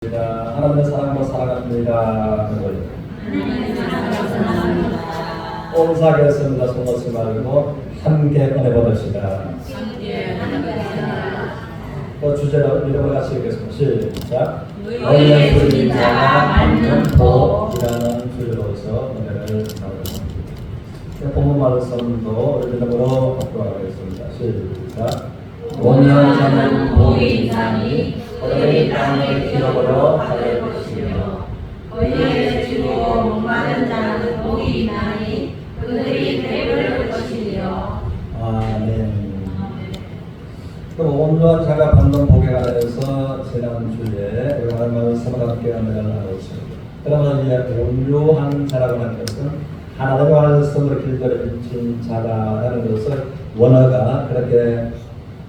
하나님의 사랑으로 살아갑니다. 온사하겠습니다. 손놓지 말고 함께 은혜 받읍시다. 그 주제로 이름을 같이 읽겠습니다. 시작. 너희의 부르는 자가 받는 복이라는 주제로서 은혜를 나누겠습니다. 본문 말씀도 이름으로 합독하겠습니다. 시작. 온전한 복이 있나니 그들의 땅을 기업으로 받을 것이며 너희의 주고 목마른 자는 복이 있나니 그들이 배부를 것이며. 아멘. 그럼 온전한 자가 받는 복에 관해서 지난주에 우리가 말씀을 함께 은혜를 나누었습니다. 그러면 이제 온유한 자라고 하는 것은 하나님의 말씀으로 길들여 비친 자라는 것을 원어가 그렇게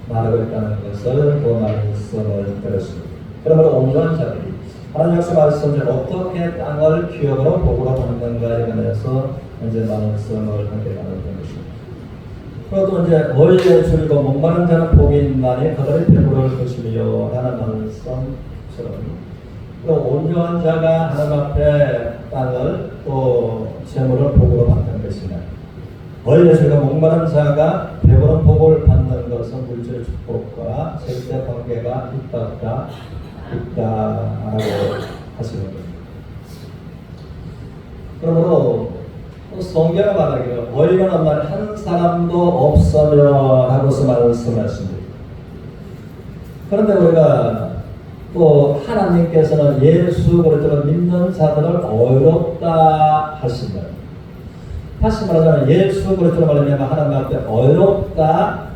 말하고 있다는 것을 그 말씀을 들었습니다. 그러므로 온전한 자들이 하나님 역시 말씀을 어떻게 땅을 기업으로 복으로 받는가에 관해서 이제 말씀을 함께 나눴던 것입니다. 그리고 이제 너희의 줄이고 목마른 자는 복이 있나니 그들이 배부를 것이며 라는 말씀처럼 또 온전한 자가 하나님 앞에 땅을 또 재물을 복으로 받는 것이냐, 너희의 줄이고 목마른 자가 배부른 복을 받는 것은 물질 축복과 절대 관계가 있다라고 하시는 겁니다. 그러므로 성경을 말하기를 어이가 없는 날 한 사람도 없으며 하고서 말씀하십니다. 그런데 우리가 또 하나님께서는 예수 그리스도를 믿는 자들을 어렵다 하신다. 다시 말하자면 예수 그리스도를 말하면 하나님 앞에 어렵다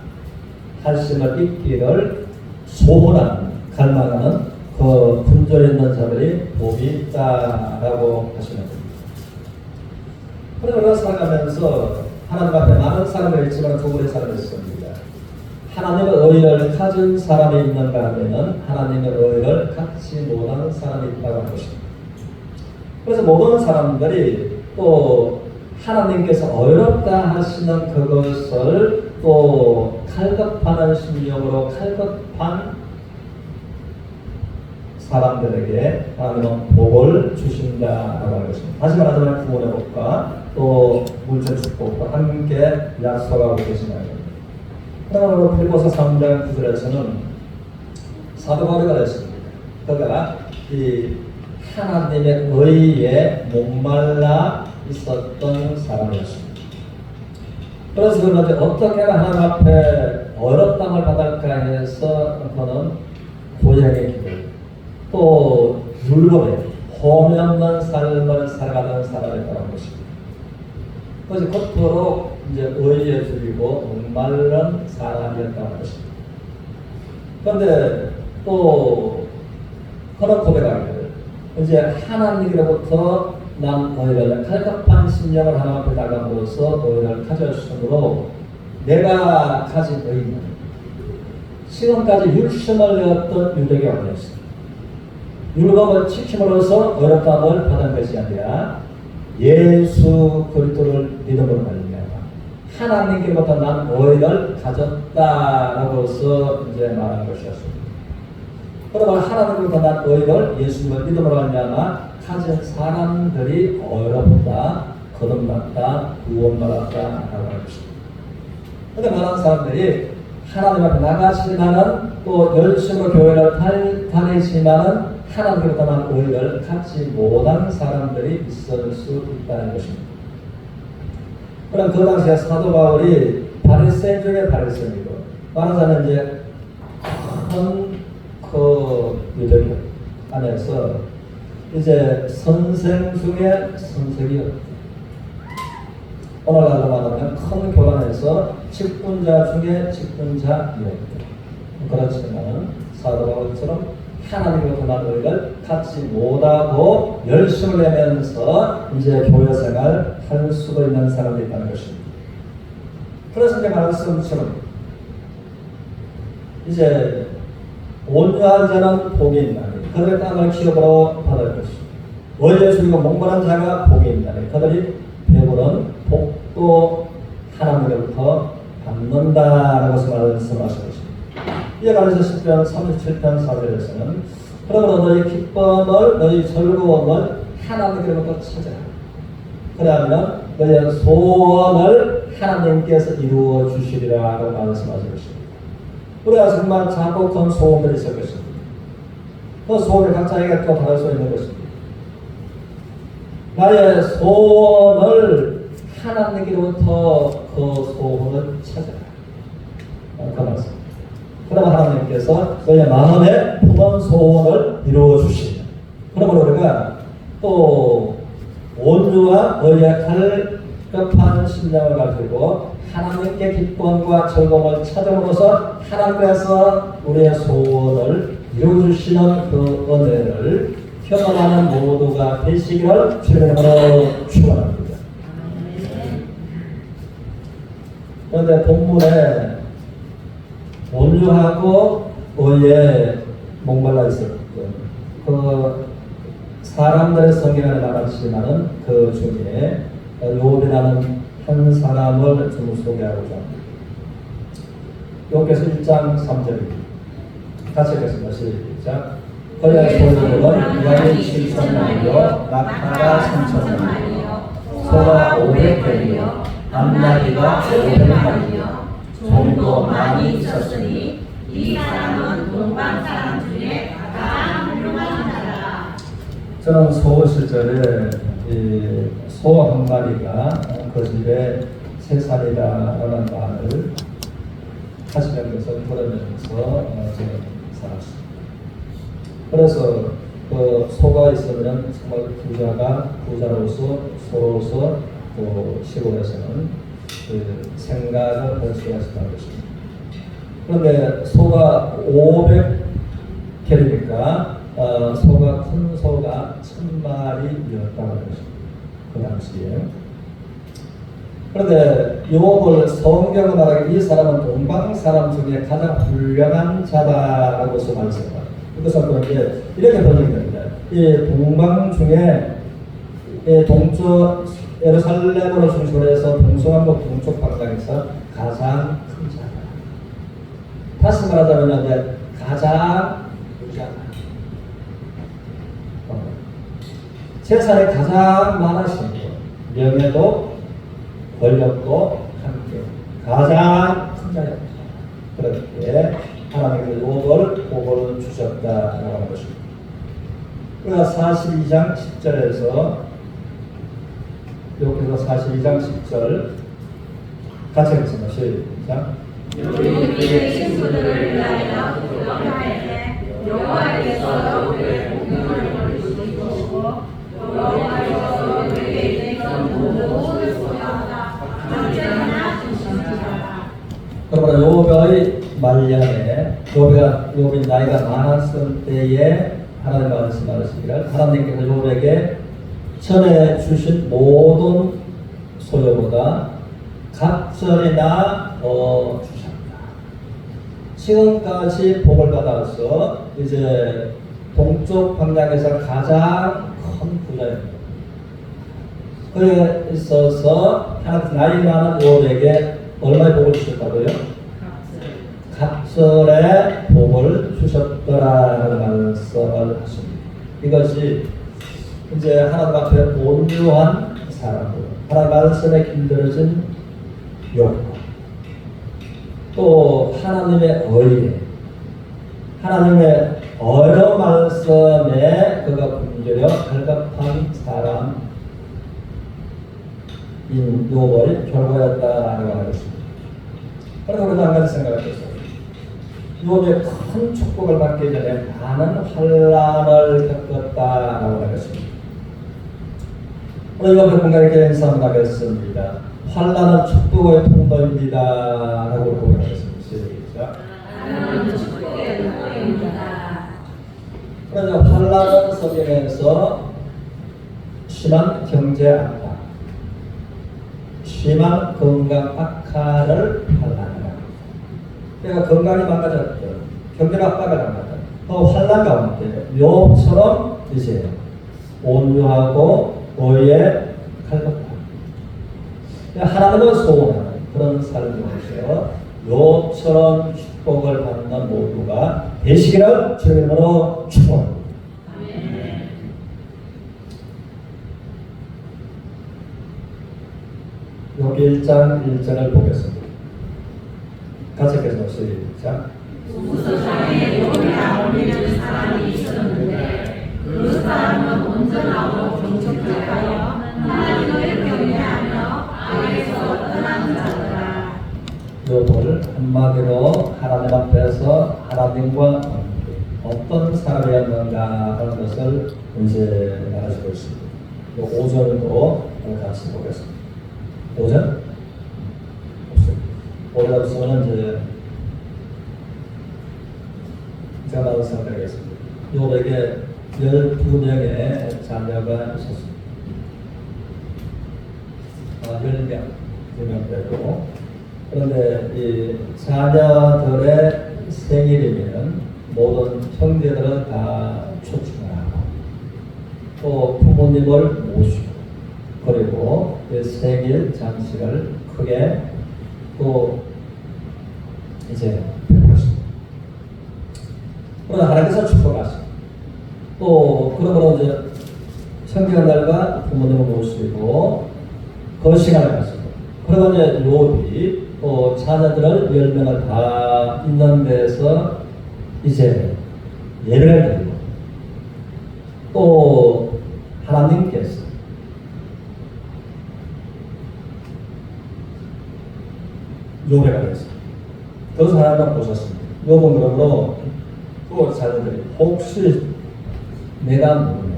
하심을 잊기를 소원하는 갈망하는 그 분별에 있는 자들이 복이 있다라고 하시는 겁니다. 그래서 우리가 살아가면서 하나님 앞에 많은 사람을 있지만 두 분의 사람이 있습니다. 하나님의 의를 가진 사람이 있는가 하면 하나님의 의를 갖지 못하는 사람이 있다고 하는 것입니다. 그래서 모든 사람들이 또 하나님께서 어렵다 하시는 그것을 또 칼급하는 심령으로 칼급한 사람들에게 하나님은 복을 주신다라고 하는 것입니다. 다시 말하자면 구원의 복과 또 물질 축복과 함께 약속하고 계시는 겁니다. 그러나 빌립보서 3장 9절에서는 사도 바울이 그랬습니다. 그가 이 하나님의 의에 목말라 있었던 사람이었습니다. 그래서 그런데 어떻게 하나님 앞에 어렵담을 받을까 해서 그는 고향의 길을 또 율법에 험이 없는 삶을 살아가는 사람이었다는 것입니다. 그래서 겉으로 이제 의에 줄이고 목마른 사람이었다는 것입니다. 그런데 또 그런 고백하기를 이제 하나님으로부터 난 너희를 칼급한 심령을 하나님 앞에 나감으로써 너희를 가졌으므로 내가 가진 의는 지금까지 율심을 내었던 유대교 아니었습니다. 율법을 지킴으로써 어렵다함을 받은 것이 아니라 예수 그리스도를 믿음으로 말미암아 하나님께로부터 난 너희를 가졌다라고서 이제 말한 것이었습니다. 그러면 하나님께로부터 난 너희를 예수님을 믿음으로 말미암아 가진 사람들이 어렵다, 거듭났다, 구원받았다라고 하는 것입니다. 그런데 많은 사람들이 하나님 앞에 나가시지만은 또 열심으로 교회를 다니지만은 하나님께로부터 난 의를 갖지 못한 사람들이 있을 수 있다는 것입니다. 그럼 그 당시에 사도 바울이 바리새인 중에 바리새인이고 말하자면 이제 큰 그 유대교 안에서 이제 선생 중에 선생이었다. 오늘날로 말하면 큰 교단에서 직분자 중에 직분자이었다. 그렇지만 사도 바울처럼 하나님으로부터 난 의를 갖지 못하고 열심을 내면서 이제 교회 생활 할 수도 있는 사람이 있다는 것입니다. 그래서 이제 말씀처럼 이제 온유한 자는 복이 있나니 그들의 땅을 기업으로 받을 것이고 의에 줄이고 목마른 자가 복이 있나니 그들이 배부른 복도 하나님으로부터 받는다라고 말씀하신 것입니다. 이에 관해서 10편 37편 4절에서는 그러므로 너희 기쁨을, 너희 즐거움을 하나님께로부터 찾아라. 그러면 너희의 소원을 하나님께서 이루어 주시리라고 말씀하신 것입니다. 우리가 정말 작고 큰 소원들이 있을 것입니다. 그 소원을 각자에게 또 받을 수 있는 것입니다. 나의 소원을 하나님께로부터 그 소원을 찾아라. 그 말씀. 그러면 하나님께서 너희의 마음에 품은 소원을 이루어 주시다. 그러므로 우리가 또 온유와 너희의 갈급한 심령을 가지고 하나님께 기쁨과 즐거움을 찾음으로써 하나님께서 우리의 소원을 이루어주시는 그 은혜를 경험하는 모두가 되시기를 주님으로 축원합니다. 그런데 본문에 온유하고 의에 목말라 있었던 그 사람들의 성경을 말하지만은 그 중에 욥이라는 한 사람을 좀 소개하고자 합니다. 욥기서 1장 3절입니다. 같이 읽겠습니다. 시작. 그의 소유는 양이 7,000마리요 낙타가 3,000마리요 소가 500마리요 암나귀가 500마리요 종도 많이 있었으니 이 사람은 동방 사람 중에 가장 훌륭한 자라. 저는 소 시절에 소 한 마리가 그 집에 3살이라는 말을 하시면서 들으면서 저는 살았습니다. 그래서 그 소가 있으면 정말 부자로서 소로서 또 시골에서는 그 생각을 할 수가 있다는 것입니다. 그런데 소가 500개니까 소가 큰 소가 1000마리였다는 것입니다. 그 당시에. 그런데 욥을 성경을 말하기 이 사람은 동방 사람 중에 가장 훌륭한 자다라고서 말씀합니다. 그것은 그런데 이렇게 번역이 됩니다. 이 동방 중에 동쪽 예루살렘으로 중심으로 해서 동서남북 동쪽 방향에서 가장 큰 자다. 다시 말하자면 이제 가장 부자다. 세상에 가장 많으신 것, 명예도 권력도 함께 가장 큰 자였다. 그렇게 하나님께서 욥을 복을 주셨다라고 하는 것입니다. 우리가 42장 10절에서 욥기서 42장 10절 같이 읽겠습니다. 시작. 욥의 친구들을 위하여 기도하되 여호와께서 그의 공경을 거두시고 여호와께서 그에게 있는 모든 소유가 언제나 주시니라. 그러므로 욥의 말년에 욥이 나이가 많았을 때에 하나님 말씀하시기를 하나님께서 욥에게 전에 주신 모든 소유보다 각절이나 더 주셨다. 지금까지 복을 받아서 이제 동쪽 방향에서 가장 큰 부자입니다. 그에 있어서 하나님 나이 많은 욥에게 얼마의 복을 주셨다고요? 갑절의 복을 주셨더라라는 말씀을 하십니다. 이것이 이제 하나님 앞에 온유한 사람들, 하나님 말씀에 길들여진 욥, 또 하나님의 의에, 하나님의 어려 말씀에 그가 굶주려 갈급한 사람인 욥의 결과였다라고 하겠습니다. 그래서 우리도 한 가지 생각했어요. 욥의 큰 축복을 받기 전에 많은 환난을 겪었다라고 하겠습니다. 오늘 욥의 공간에 인사하겠습니다. 환난은 축복의 통로입니다라고 고백하겠습니다. 시작. 하나님은 축복의 통로입니다. 그러나 환난은 성경에서 심한 경제 악화, 심한 건강 악화를 환난이라고. 그러니까 건강이 망가졌던, 경제가 악화가 당했던 그 환난 가운데 욥처럼 이제 온유하고 의에 갈급함, 하나님을 소원하는 그런 삶으로서 욥처럼 축복을 받는 모두가 되시기를 주님으로 축복합니다. 욥기 1장 1절을 보겠습니다. 같이 읽겠습니다. 시작. 우수상에 욥이라 불리는 사람이 있었는데 그 사람은 온전하고 정직하여 하나님을 경외하며 악에서 떠난 자더라. 욥을 한마디로 하나님 앞에서 하나님과 관계, 어떤 사람이었는가 하는 것을 이제 말하시고 있습니다. 5절도 같이 보겠습니다. 5절? 없습니다. 5절 없으면 이제 제가 말을 설명하겠습니다. 욥에게 12명의 자녀가 있었습니다. 10명 되고, 그런데 이 자녀들의 생일이면 모든 형제들은 다 초청을 하고 또 부모님을 모시고 그리고 그 생일 잔치를 크게 또 이제 베풀었습니다. 그러나 하나님께서 축복하시고 또 그러므로 이제 성경날과 부모님을 모시고 그 시간을 갖습니다. 그리고 이제 욥이 또 자녀들을 10명을 다 있는 데서 이제 예배를 드리고 또 하나님께서 욥에 관해서 그 사람을 보셨습니다. 욥은 그러므로 또 자녀들이 혹시 내가 모르면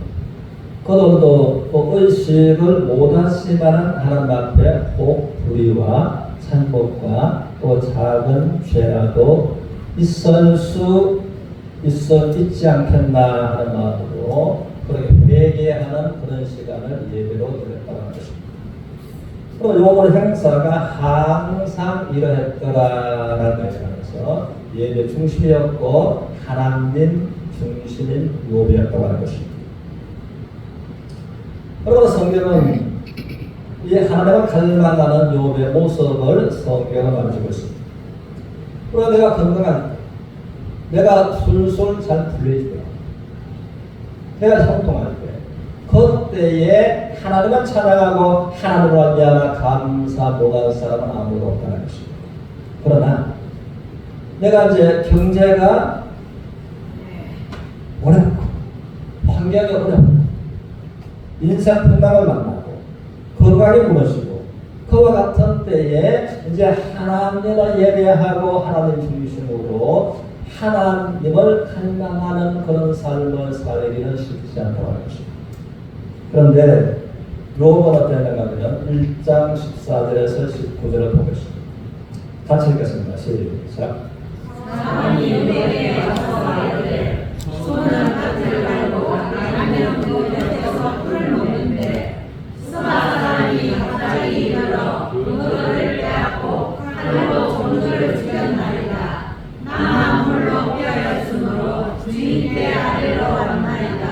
그들도 또 의식을 못하시만은 하나님 앞에 혹 불의와 산법과 또 작은 죄라도 있지 않겠나 하는 마음으로 그렇게 회개하는 그런 시간을 예배로 드렸다고 하는 것입니다. 또 욥의 행사가 항상 이러했더라라는 것이라면서 예배 중심이었고 하나님 중심인 욥이었다고 하는 것입니다. 그러나 성경은 이 하나님을 갈망하는 욥의 모습을 성경은 말해주고 있습니다. 그러나 내가 건강한, 내가 술술 잘 풀릴 때, 내가 형통할 때, 그때에 하나님을 찬양하고 하나님을 말미암아 감사 못하는 사람은 아무도 없다는 것입니다. 그러나 내가 이제 경제가 어렵고 환경이 어렵고 인생 풍랑을 만나고 건강이 무너지고 그와 같은 때에 이제 하나님을 예배하고 하나님 중심으로 하나님을 갈망하는 그런 삶을 살기는 쉽지 않다고 하는 것입니다. 그런데 욥은 어땠는가 하면 1장 14절에서 19절을 보겠습니다. 같이 읽겠습니다. 시작. 사람이 욥에게 와서 이르되 소는 밭을 갈고 아니면 그 곁에서 풀을 먹는데 스바 사람이 갑자기 이르러 그들을 빼앗고 칼로 종들을 죽였나이다. 나만 홀로 빼앗았으므로 주인께 아래로 왔나이다.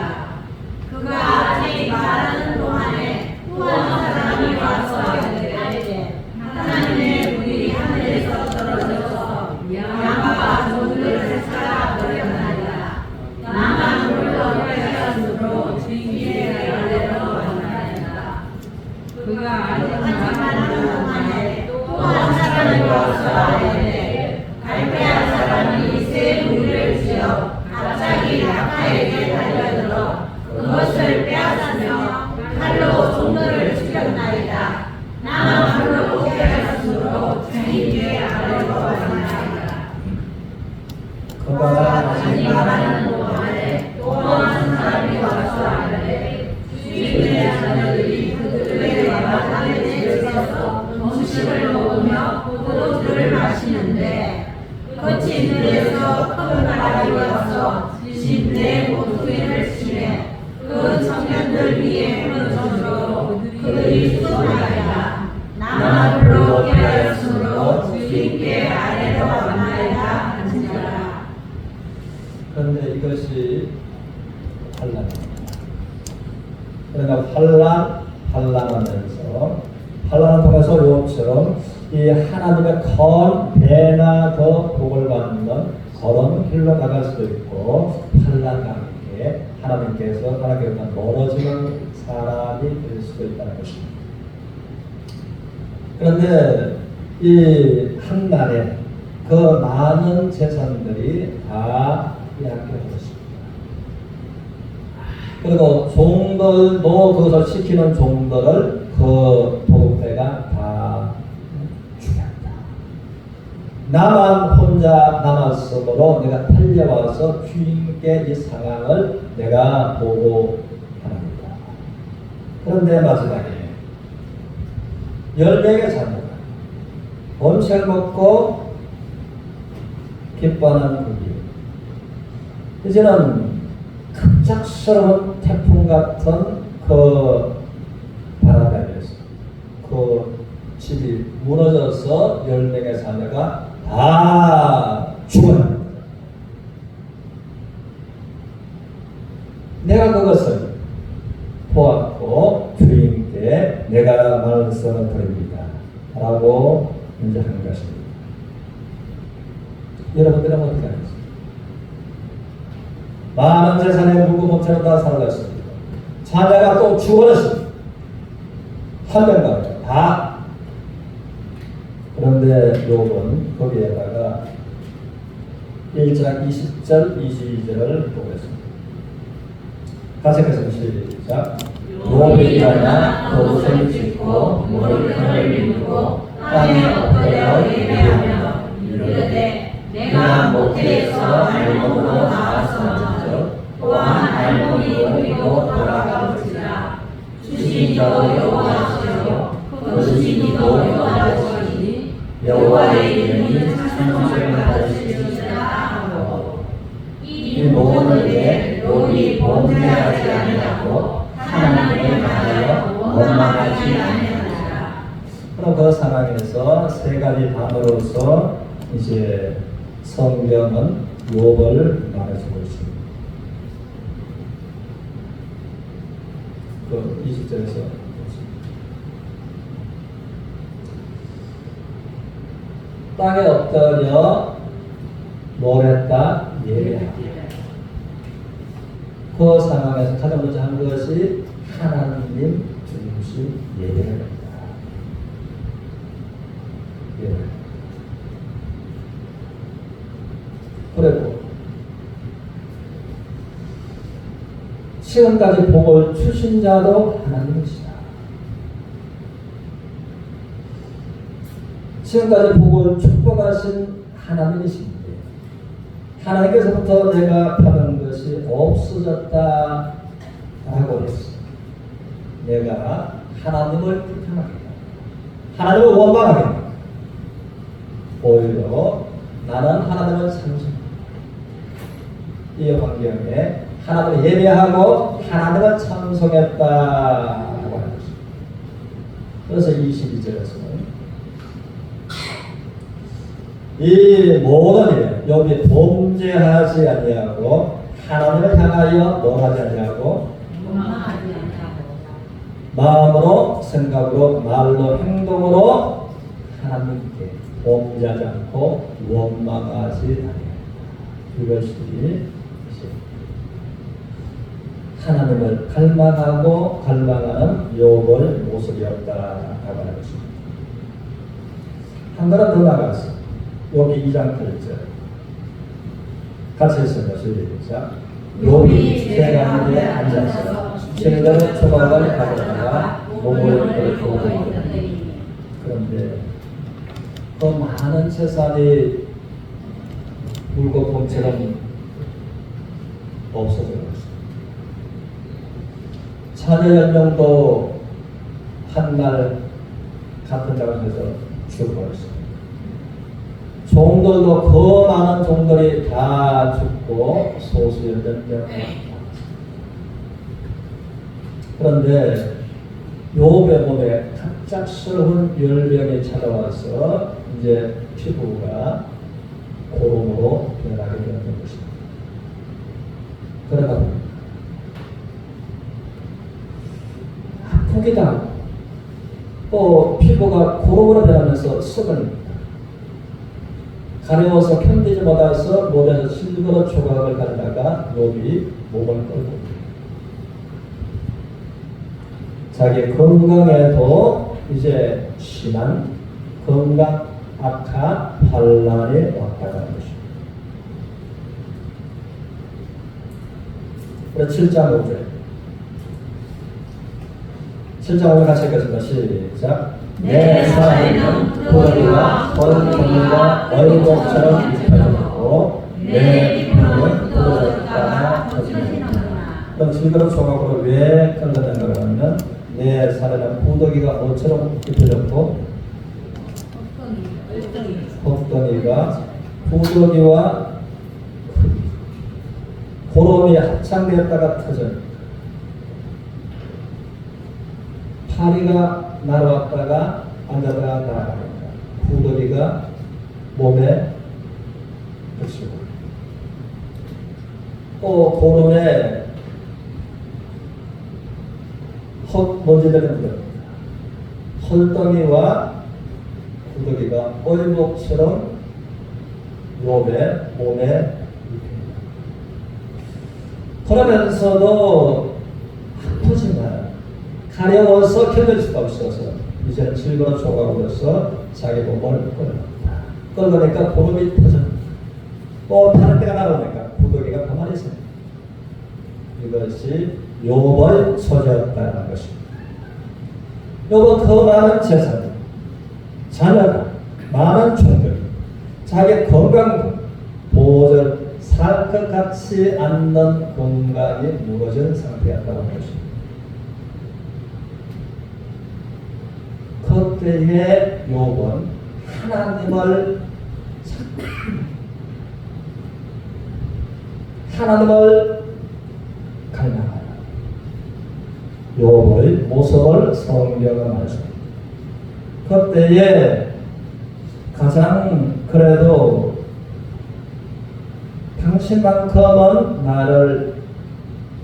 그가 아직 말하는 동안에 또 한 사람이 와서 이르되 하나님의 불이 하늘에서 떨어져서 양과 종들을 사 버렸나이다. 나만 홀로 빼앗았으므로 주인께 아래로 왔나이다. 그가 아직 말하는 동안에 또 한 사람이 와서 이르되 갈대한 사람이 새 무리를 지어 갑자기 라카에게 달려들어 그것을 빼앗으며 칼로 종들을 죽였나이다. 나만 홀로 빼앗았으므로 주인께 아래로 왔나이다. 그가 아직 말하는 동안에 또 한 사람이 와서 이르되 주인의 자녀들이 그들의 마당에 들어서 음식을 먹으며 포도주를 마시는데 거친 들에서 큰 바람이 와서 집 내 모퉁이를 치매 그 청년들 위에 무너져서 그들이 쏟아나이다. 나만 홀로 깨어있으므로 주인께 아래로 왔나이다 하니라. 그런데 이것이 환란입니다. 그러니까 환란하면서 환란을 통해서 욥처럼 이 하나님의 큰 배나 더 복을 받는 그런 길로 나갈 수도 있고 환란과 함께 하나님께서 멀어지는 사람이 될 수도 있다는 것입니다. 그런데 이 한 날에 그 많은 재산들이 다 빼앗겨버렸습니다. 그리고 종들도 그것을 시키는 종들을 그 도둑대가 다 죽였다. 나만 혼자 남았으므로 내가 달려와서 주인께 이 상황을 내가 보고 합니다. 그런데 마지막에 10명의 자녀가 음식을 먹고 기뻐하는 그길, 이제는 갑작스러운 태풍 같은 그 바람에서 그 집이 무너져서 10명의 자녀가 다 죽어요. 내가 그것을 보았고 주인께 내가 말씀을 드립니다 라고 이제 한 것입니다. 여러분들은 어떻게 하겠습니까? 많은 재산의 물고문처럼 다 살아갔습니다. 자녀가 또 죽어졌습니다. 한 명만 다. 그런데 욥은 거기에다가 1장 20절 22절을 보겠습니다. 같이 시작. 욥이 일어나 도둑을 짓고 머리카락을 밀고 땅에 엎드려 예배하며 이르되 내가 모태에서 알몸으로 나왔었는즉 또한 알몸이 오리로 돌아가올지라. 주신 이도 여호와시요 그 주신 이도 여호와시니 여호와의 이름이 찬송을 받으실지라 하고, 이 모든 일에 욥이 범죄하지 아니하고 하나님을 향하여 원망하지 아니하니라. 그럼 그 상황에서 세 가지 단어로서 이제 성경은 욥을 말해주고 있습니다. 그 20절에서 땅에 엎드려 노랬다 예배하다. 그 상황에서 가장 먼저 한 것이 하나님 중심 예배를 했다. 그리고 지금까지 복을 주신 자도 하나님이시다. 지금까지 복을 축복하신 하나님이신데 하나님께서부터 내가 받은 것이 없어졌다 라고 했습니다. 내가 하나님을 불편하게 하나님을 원망하게 오히려 나는 하나님을 상징 이 환경에 하나님을 예배하고 하나님을 참송했다라고 하는 것입니다. 그래서 22절에서는 이 모든 일에 여기 범죄하지 아니하고 하나님을 향하여 노하지 아니하고 마음으로 생각으로 말로 행동으로 하나님께 범죄하지 않고 원망하지 아니하고, 이것이 하나님을 갈망하고 갈망하는 욥의 모습이었다라고 하는 것입니다. 한 걸음 더 나가서 여기 2장 8절 같이 있습니다. 시작. 욥이 주택가운데 앉아서 칠레로 초각을 가져다가 몸을 보고 있는데, 그런데 그 많은 재산이 물거품처럼 없어져 버렸습니다. 자녀 연령도 한날 같은 장소에서 죽어버렸습니다. 종들도 그 많은 종들이 다 죽고 소수였던 몇 명. 그런데 욥의 몸에 갑작스러운 열병이 찾아와서 이제 피부가 고름으로 변하게 되는 것입니다. 그러다 보니까 아프기도 하고 또 피부가 고름으로 변하면서 썩은 가려워서 견디지 못해서 몸에서 실버로 조각을 가르다가 욥이 몸을 끌고 자기 건강에도 이제 심한 건강 악화 환란이 왔다는 것입니다. 우리 7장 5절 7장 5절 같이 읽겠습니다. 시작. 내 사랑은 포도리와 헌금과 얼곡처럼 입혀졌고 내 비명은 포도젓가락 터지는구나. 그럼 질그릇 조각으로 왜 끌어낸가 하면 내 사랑은 포도기가 뭐처럼 입혀졌고 헛덩이가 포도기와 고름이 합창되었다가 터져 파리가 날아왔다가 앉았다가 나아갑니다. 포도기가 몸에 붙이고 또 고름에 먼지들이 묻습니다. 헐덩이와 포도기가 얼복처럼 몸에 그러면서도 아프지만 가려워서 견딜 수가 없어서 이제는 질거나 조각으로서 자기 몸을 끌어내니까 고름이 터져 또 다른 때가 나오니까 포도기가 가만히 있습니다. 이것이 욥의 처지였다는 것입니다. 욥은 더 많은 재산, 자녀가, 많은 종들, 자기 건강도 도저히 살 것 같지 않는 건강이 무너진 상태였다는 것입니다. 그때의 욥은 하나님을 갈망하여 욥의 모습을 성경에 말씀합니다. 그때에 가장 그래도 당신만큼은 나를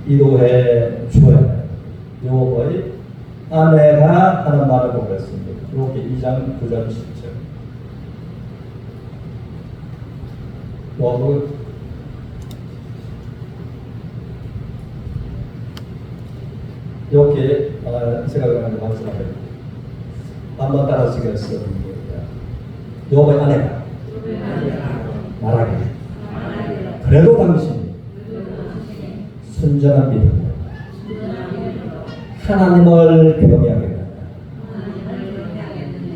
이루해 주어야 해. 욥의 아내가 하는 말을 보겠습니다. 욥기 2장 9절 10절. 욥은 욥기 생각을 말씀하세요. 한번 따라쓰겠습니다. 욥의 아내가 말하기를 그래도 당신이 순전한 믿음으로 하나님을 경외하겠다.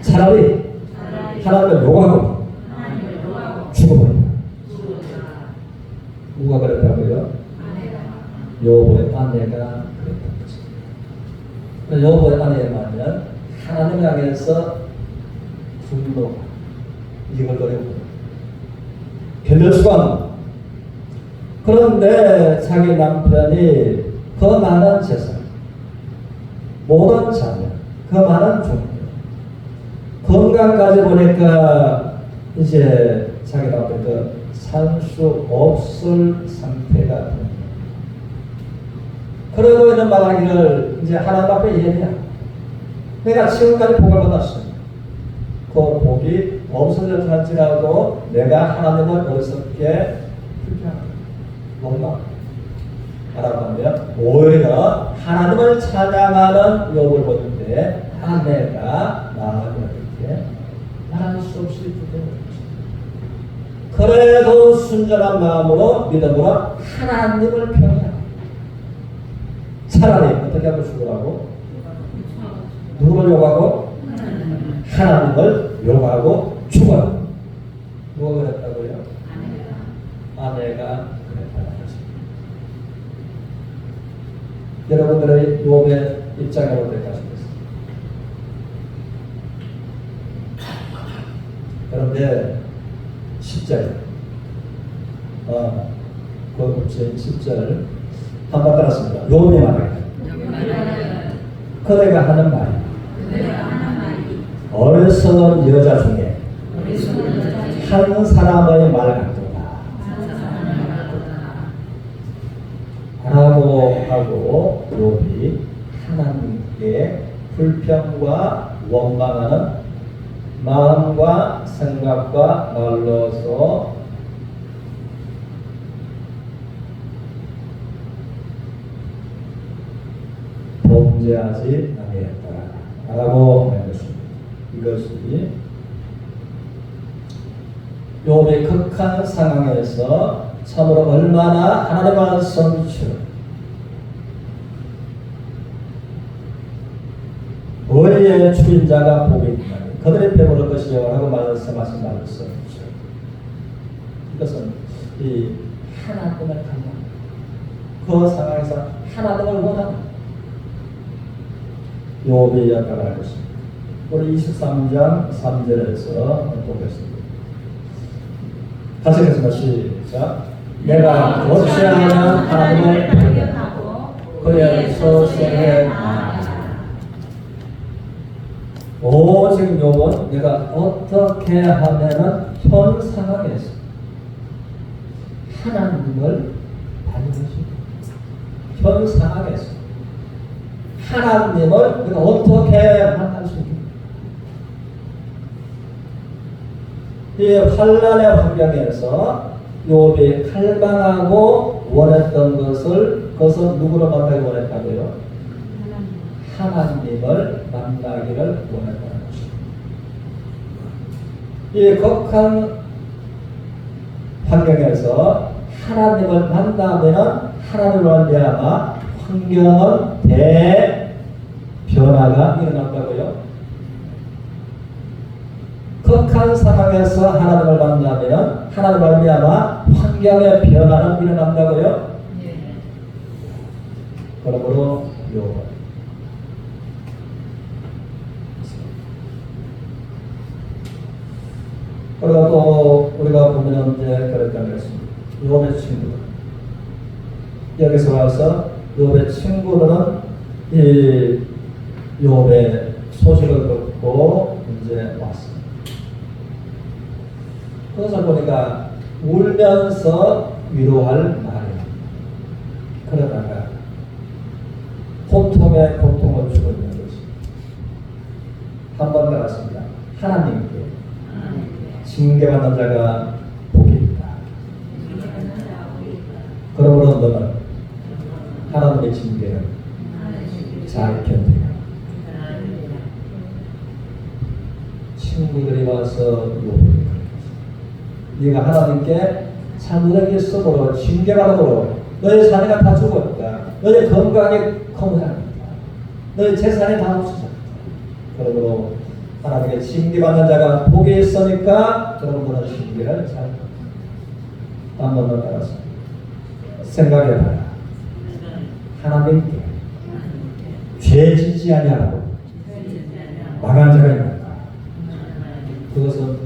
차라리 하나님을 욕하고 죽어버린다. 누가 그랬다고요? 욥의 아내가 그랬다는 것입니다. 욥의 아내에 말하면 하나님을 향해서 분노가 이글거리고 견딜 수가 없는. 그런데 자기 남편이 그 많은 재산, 모든 자녀, 그 많은 종들, 건강까지 보니까 이제 자기 남편도 살 수 없을 상태가 됩니다. 그러고 있는 말하기를 이제 하나님 앞에 예배야. 내가 지금까지 복을 받았어. 그 복이 없어져 살지라도 내가 하나님을 어리석게 뭔가 알아보면 오히려 하나님을 찬양하는 욥을 보는데 아내가 나하고 이렇게 말할 수 없이 부끄러워요. 그래도 순전한 마음으로 믿음으로 하나님을 경외하고 차라리 어떻게 하면 죽으라고? 누구를 욕하고? 하나님을 욕하고 죽어라. 누가 그랬다고요? 아내가 그랬다는 것입니다. 여러분들의 욥의 입장에 어떨까 싶습니다. 그런데 10절 그 10절 한번 따랐습니다. 욥이 말합니다. 그대가 하는 말이 어리석은 여자 중에 한 사람의 말 같도다 라고 하고 욥이 하나님께 불평과 원망하는 마음과 생각과 말로서 범죄하지 아니했다. 라고 하는 것입니다. 이것이 욥의 극한 상황에서 참으로 얼마나 하나님의 성취를 의의 주인자가 복이 있나니 그들이 배부를 것이요 라고 말씀하신 말씀이죠. 이것은 이 하나님을 갈망 그 상황에서 하나님을 원하는 욥의 역할을 하고 있습니다. 우리 23장 3절에서 보겠습니다. 같이 읽겠습니다. 시작. 내가 어찌하면 하나님을 발견하고 그의 소생에 오직 욥은 내가 어떻게 하면은 현 상황에서 하나님을 발견하시고 현 상황에서 하나님을 내가 어떻게 만날 수 있겠냐. 이 환난의 환경에서 욥이 갈망하고 원했던 그것을 누구를 만나기 원했다고요? 하나님을 만나기를 원했다는 것입니다. 이 극한 환경에서 하나님을 만나면 하나님을 말미암아 환경은 대변화가 일어난다고요. 극한 상황에서 하나님을 만나면 하나님을 말미암아 환경의 변화는 일어난다고요. 그러므로 욥은 그리고 또 우리가 보면 이제 그랬다는 것입니다. 욥의 친구들 여기서 와서 욥의 친구들은 이 욥의 소식을 듣고 이제 왔습니다. 그것을 보니까 울면서 위로할 말이에요. 그러다가 고통에 고통을 주고 있는 것입니다. 한 번 나갔습니다. 하나님께 징계받는 자가 복이 있다. 그러므로 너는 하나님의 징계를 잘 견뎌라. 친구들이 와서 욥을 네가 하나님께 자녀에게 쓰므로 징계받으므로 너의 자녀가 다 죽었다. 너의 건강이 거부합니다. 너의 재산이 다 없어졌다. 그러므로 하나님께 징계받는 자가 복이 있으니까 그런 분은 징계를 잘 한번 더 따라서 생각해봐라. 하나님께 죄짓지 아니하라고 망한 자가 있는가? 그것은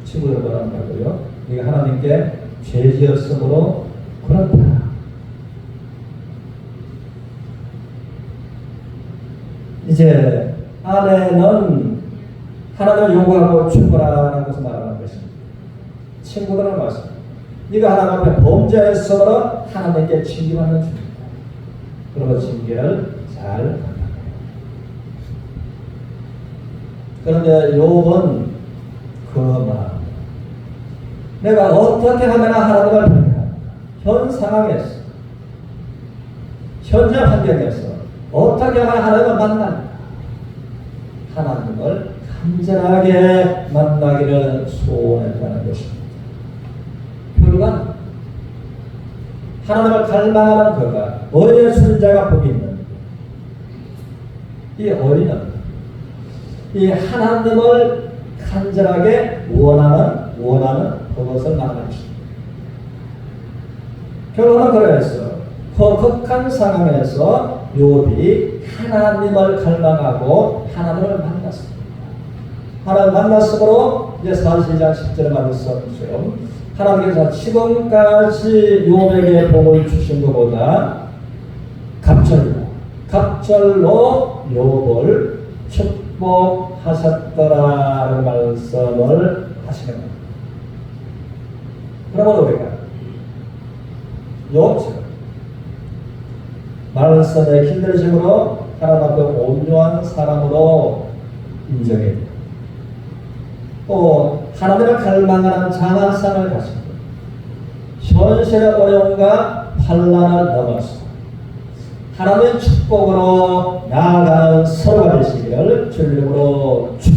친구들 말한다고요. 네가 하나님께 죄지었으므로 그렇다. 이제 아내는 하나님을 요구하고 충분하라는 것을 말하는 것입니다. 친구들은 말씀. 네가 하나님 앞에 범죄했으므로 하나님께 징계하는 중이다. 그러면 징계를 잘 받는다. 그런데 욥은 그 마음. 내가 어떻게 하면 하나님을 발견한다. 현 상황에서, 현재 환경에서 어떻게 하면 하나님을 만난다. 하나님을 간절하게 만나기를 소원했다는 것입니다. 결과는 하나님을 갈망하는 그가 어린의 순자가 복이 있는 이 어린은 이 하나님을 간절하게 원하는 그것을 만날 것입니다. 결론은 그래서 그 극한 상황에서 욥이 하나님을 갈망하고 하나님을 만났습니다. 하나님을 만났으므로 이제 42장 10절에 말씀처럼 하나님께서 지금까지 욥에게 복을 주신 것보다 갑절로 욥을 축복하셨더라라는 말씀을 하시는 겁니다. 그러면 우리가 욥처럼 말씀에 힘들심으로 하나님 앞에 온유한 사람으로 인정해 또 하나님을 갈망하는 장한상을 가지고 현실의 어려움과 환난을 넘어서 하나님의 축복으로 나아가는 서로가 되시기를 주님으로 축복합니다.